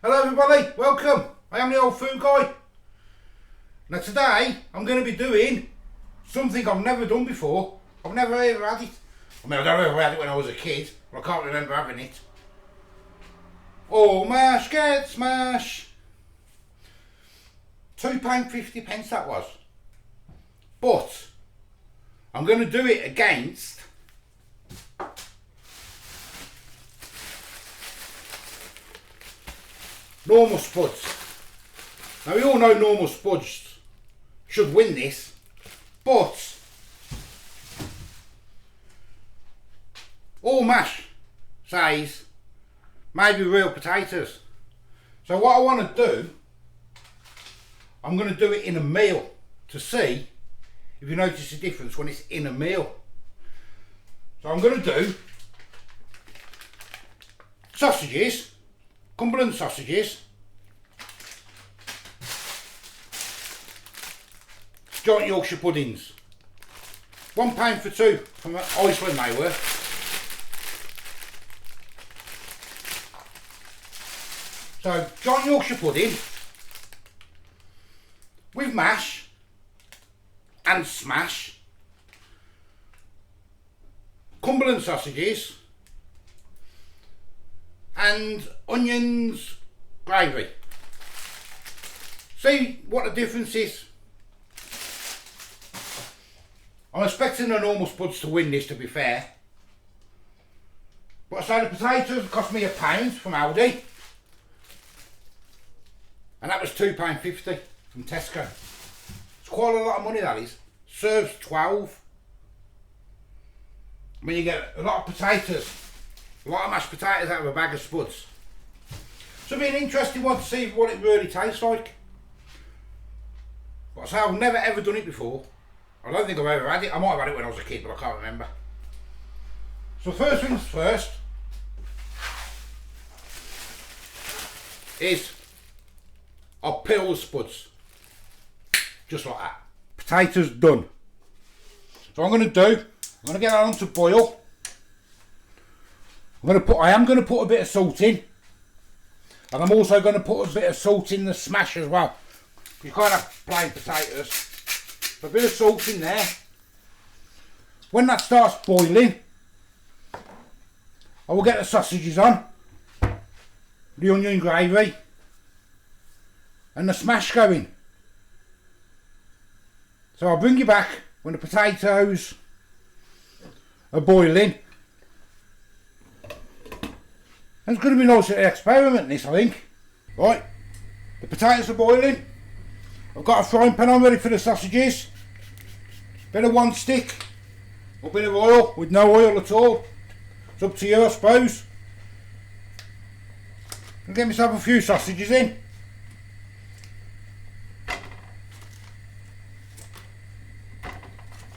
Hello everybody, welcome. I am the old food guy. Now today I'm going to be doing something I've never done before. I've never ever had it. I mean, I don't know if I had it when I was a kid, but I can't remember having it. Oh, mash, get smash. £2.50 that was. But I'm going to do it against normal spuds. Now we all know normal spuds should win this, but all mash says maybe real potatoes. So what I want to do, I'm going to do it in a meal to see if you notice the difference when it's in a meal. So I'm going to do sausages, Cumberland sausages, giant Yorkshire puddings, £1 for two from Iceland they were. So giant Yorkshire pudding with mash and smash, Cumberland sausages and onions gravy. See what the difference is. I'm expecting the normal spuds to win this, to be fair. But I say the potatoes cost me £1 from Aldi. And that was £2.50 from Tesco. It's quite a lot of money, that is. Serves 12. I mean, you get a lot of potatoes, a lot of mashed potatoes out of a bag of spuds. So it'll be an interesting one to see what it really tastes like. But I say I've never ever done it before. I don't think I've ever had it. I might have had it when I was a kid, but I can't remember. So first things first is I'll peel the spuds. Just like that. Potatoes done. So what I'm going to do, I'm going to get that on to boil. I am going to put a bit of salt in. And I'm also going to put a bit of salt in the smash as well. You can't have plain potatoes. A bit of salt in there. When that starts boiling, I will get the sausages on, the onion gravy and the smash going. So I'll bring you back when the potatoes are boiling. And it's going to be nice little experiment this, I think. Right, the potatoes are boiling. I've got a frying pan on ready for the sausages. Bit of one stick, or a bit of oil with no oil at all. It's up to you, I suppose. I'll get myself a few sausages in.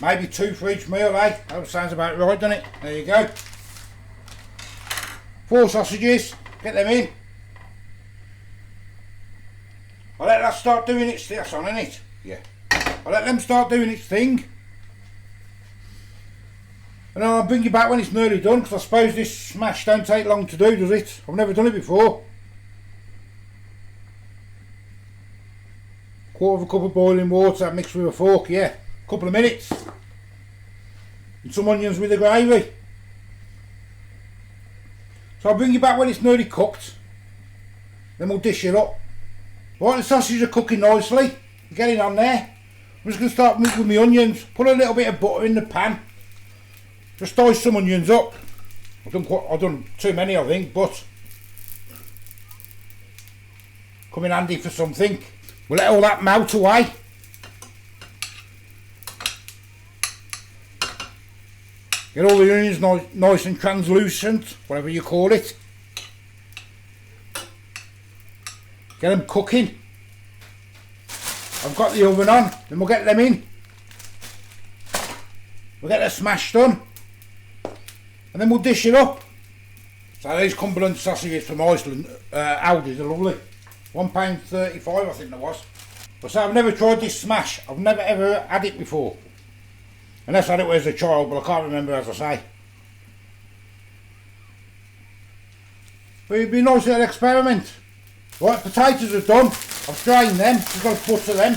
Maybe 2 for each meal, eh? That sounds about right, doesn't it? There you go. 4 sausages, get them in. I'll let that start doing its thing. That's on, isn't it? Yeah. I'll let them start doing its thing. And then I'll bring you back when it's nearly done, because I suppose this smash don't take long to do, does it? I've never done it before. Quarter of a cup of boiling water mixed with a fork, yeah. A couple of minutes. And some onions with the gravy. So I'll bring you back when it's nearly cooked. Then we'll dish it up. Right, the sausages are cooking nicely. Getting on there. I'm just going to start with my onions. Put a little bit of butter in the pan. Just dice some onions up. I've done too many, I think, but come in handy for something. We'll let all that melt away. Get all the onions nice and translucent, whatever you call it. Get them cooking. I've got the oven on, then we'll get them in. We'll get the smash done. And then we'll dish it up. So these Cumberland sausages from Iceland, Aldi's are lovely. £1.35 I think that was. But so I've never tried this smash. I've never ever had it before. Unless I had it as a child, but I can't remember, as I say. But it'd be a nice little experiment. Right, potatoes are done. I've drained them, just got to butter them.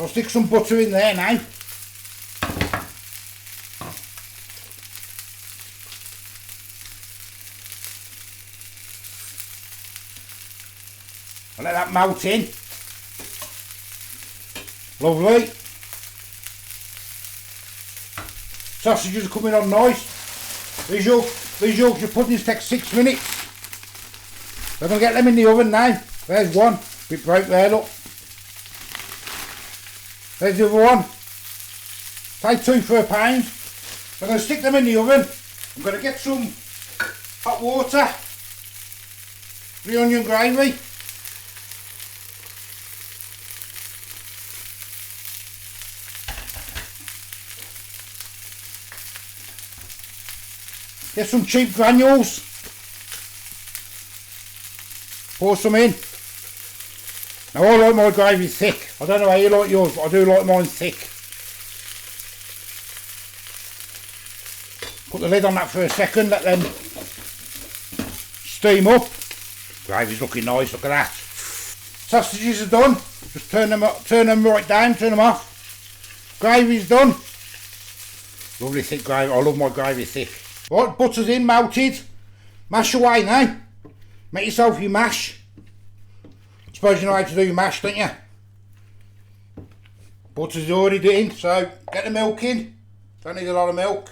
I'll stick some butter in there now. I'll let that melt in. Lovely. Sausages are coming on nice. These Yorkshire puddings take 6 minutes. I'm going to get them in the oven now. There's one. Bit broke there, look. There's the other one. Take 2 for £1. I'm going to stick them in the oven. I'm going to get some hot water for the onion gravy. Get some cheap granules. Pour some in. Now I like my gravy thick. I don't know how you like yours, but I do like mine thick. Put the lid on that for a second, let them steam up. Gravy's looking nice, look at that. Sausages are done. Just turn them right down, turn them off. Gravy's done. Lovely thick gravy. I love my gravy thick. Right, butter's in, melted. Mash away now. Make yourself your mash. I suppose you know how to do your mash, don't you? Butter's already in, so get the milk in. Don't need a lot of milk.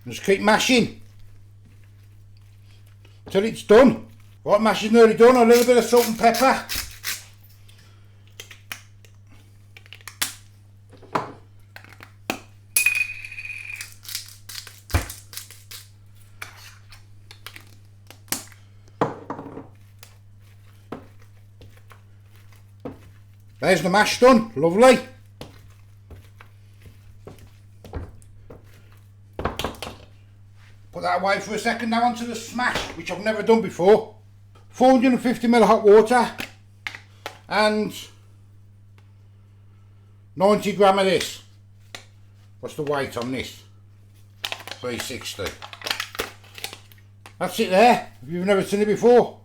Just keep mashing till it's done. Right, mash is nearly done. A little bit of salt and pepper. There's the mash done, lovely. Put that away for a second. Now onto the smash, which I've never done before. 450ml hot water and 90 gram of this. What's the weight on this? 360. That's it there, if you've never seen it before.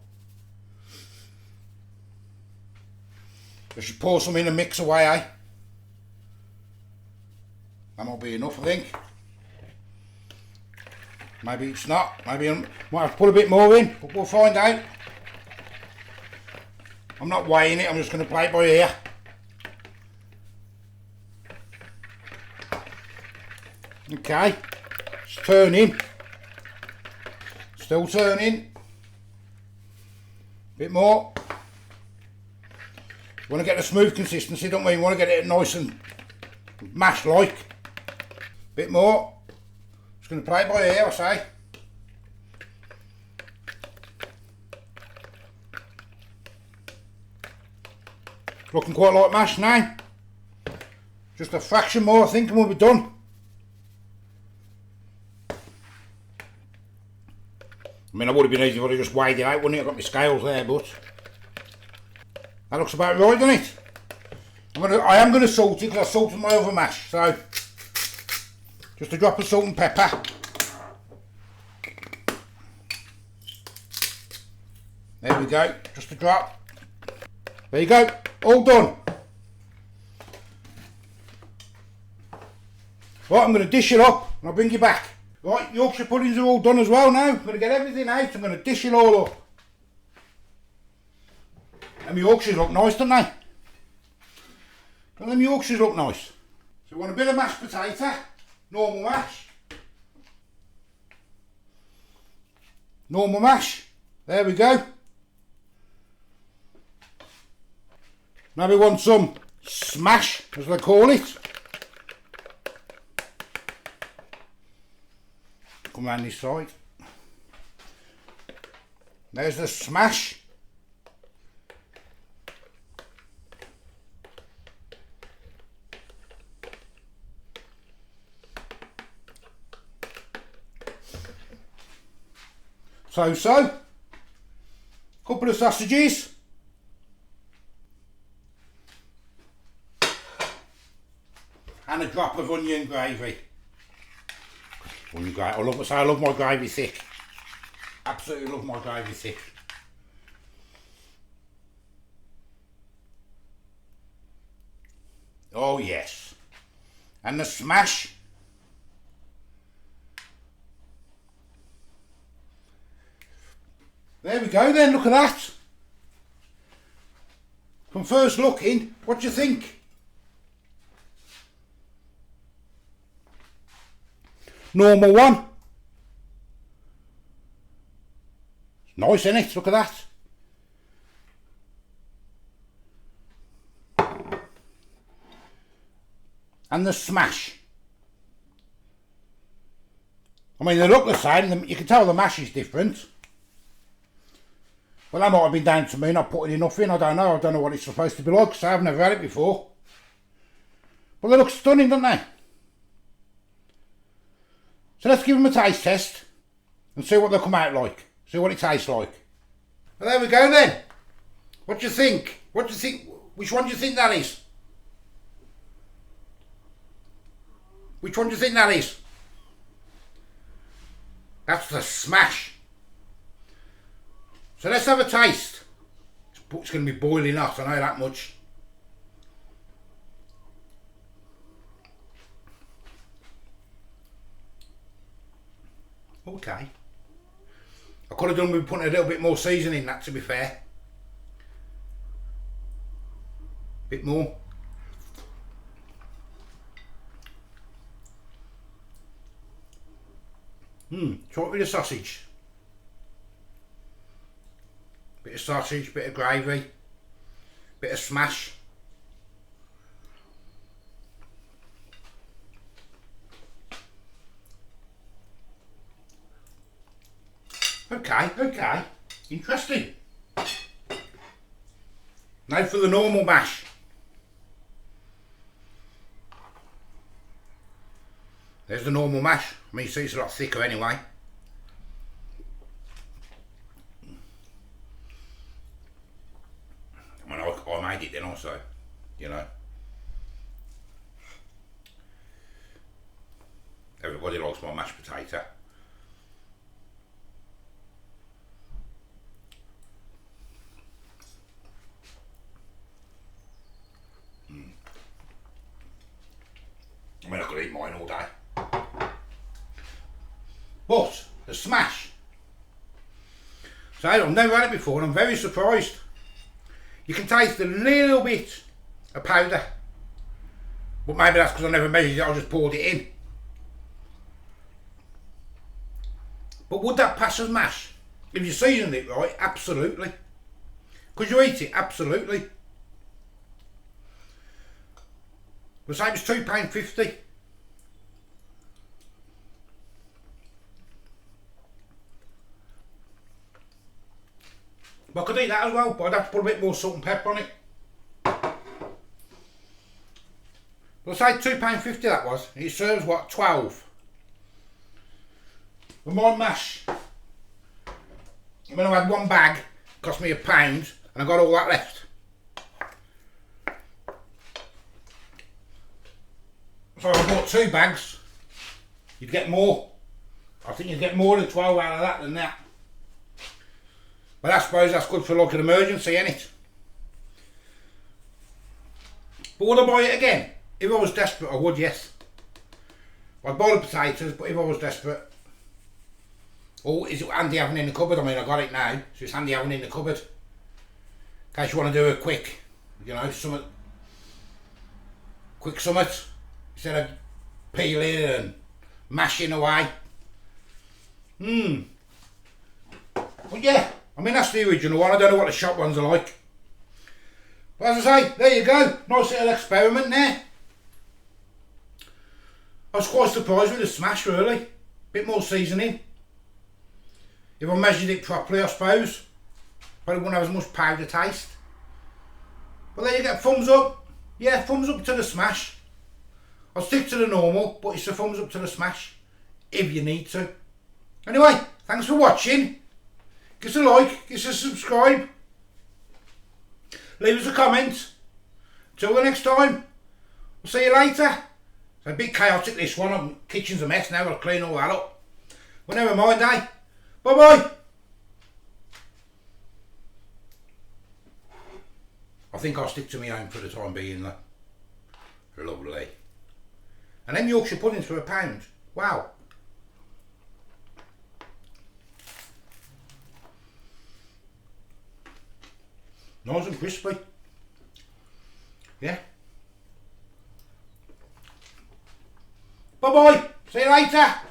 I should pour some in and mix away, eh? That might be enough, I think. Maybe it's not. Maybe I might have to put a bit more in, but we'll find out. I'm not weighing it, I'm just going to play it by ear. Okay, it's turning. Still turning. Bit more. You want to get a smooth consistency, don't we? You want to get it nice and mashed like. Bit more. Just going to play it by ear, I say. Looking quite like mashed now. Just a fraction more, I think, and we'll be done. I mean, it would have been easy if I just weighed it out, wouldn't it? I've got my scales there, but that looks about right, doesn't it? I am going to salt it because I salted my other mash, so just a drop of salt and pepper. There we go, just a drop. There you go, all done. Right, I'm going to dish it up and I'll bring you back. Right, Yorkshire puddings are all done as well now. I'm going to get everything out, I'm going to dish it all up. Them Yorkshires look nice, don't they? Don't them Yorkshires look nice? So we want a bit of mashed potato, normal mash. Normal mash, there we go. Now we want some smash, as they call it. Come round this side. There's the smash. So, couple of sausages. And a drop of onion gravy. I love my gravy thick. Absolutely love my gravy thick. Oh yes. And the smash. There we go then, look at that. From first looking, what do you think? Normal one. Nice, isn't it? Look at that. And the smash. I mean, they look the same. You can tell the mash is different. Well, that might have been down to me not putting enough in. I don't know. I don't know what it's supposed to be like, because I've never had it before. But they look stunning, don't they? So let's give them a taste test and see what they'll come out like. See what it tastes like. Well, there we go then. What do you think? What do you think? Which one do you think that is? Which one do you think that is? That's the smash. So let's have a taste. It's going to be boiling hot, I know that much. Okay. I could have done with putting a little bit more seasoning in that, to be fair. Bit more. Try it with the sausage. Bit of sausage, bit of gravy, bit of smash. Okay, interesting. Now for the normal mash. There's the normal mash. I mean, you see it's a lot thicker anyway. I mean, I made it then also, you know. Everybody likes my mashed potato. I mean, I could eat mine all day. But the smash. So I've never had it before and I'm very surprised. You can taste a little bit of powder. But maybe that's because I never measured it, I just poured it in. But would that pass as mash? If you seasoned it right, absolutely. Could you eat it? Absolutely. The same as £2.50. But I could eat that as well, but I'd have to put a bit more salt and pepper on it. But I say £2.50 that was. It serves what, 12? With my mash, when I had one bag, it cost me £1 and I got all that left. So if I bought 2 bags, you'd get more. I think you'd get more than 12 out of that than that. But I suppose that's good for like an emergency, ain't it? But would I buy it again? If I was desperate, I would, yes. I'd buy the potatoes, but if I was desperate... Oh, is it handy having in the cupboard? I mean, I got it now, so it's handy having in the cupboard. In case you want to do a quick, you know, something... Quick summit. Instead of peeling and mashing away. But yeah, I mean that's the original one. I don't know what the shop ones are like. But as I say, there you go. Nice little experiment there. I was quite surprised with the smash really. Bit more seasoning. If I measured it properly, I suppose. Probably wouldn't have as much powder taste. But there you go, thumbs up. Yeah, thumbs up to the smash. I'll stick to the normal, but it's a thumbs up to the smash if you need to. Anyway, thanks for watching. Give us a like, give us a subscribe. Leave us a comment. Till the next time, we'll see you later. It's a bit chaotic this one. Kitchen's a mess now, I'll clean all that up. Well, never mind, eh? Bye bye. I think I'll stick to my own for the time being though. Lovely. And then Yorkshire puddings for £1. Wow. Nice and crispy. Yeah. Bye bye. See you later.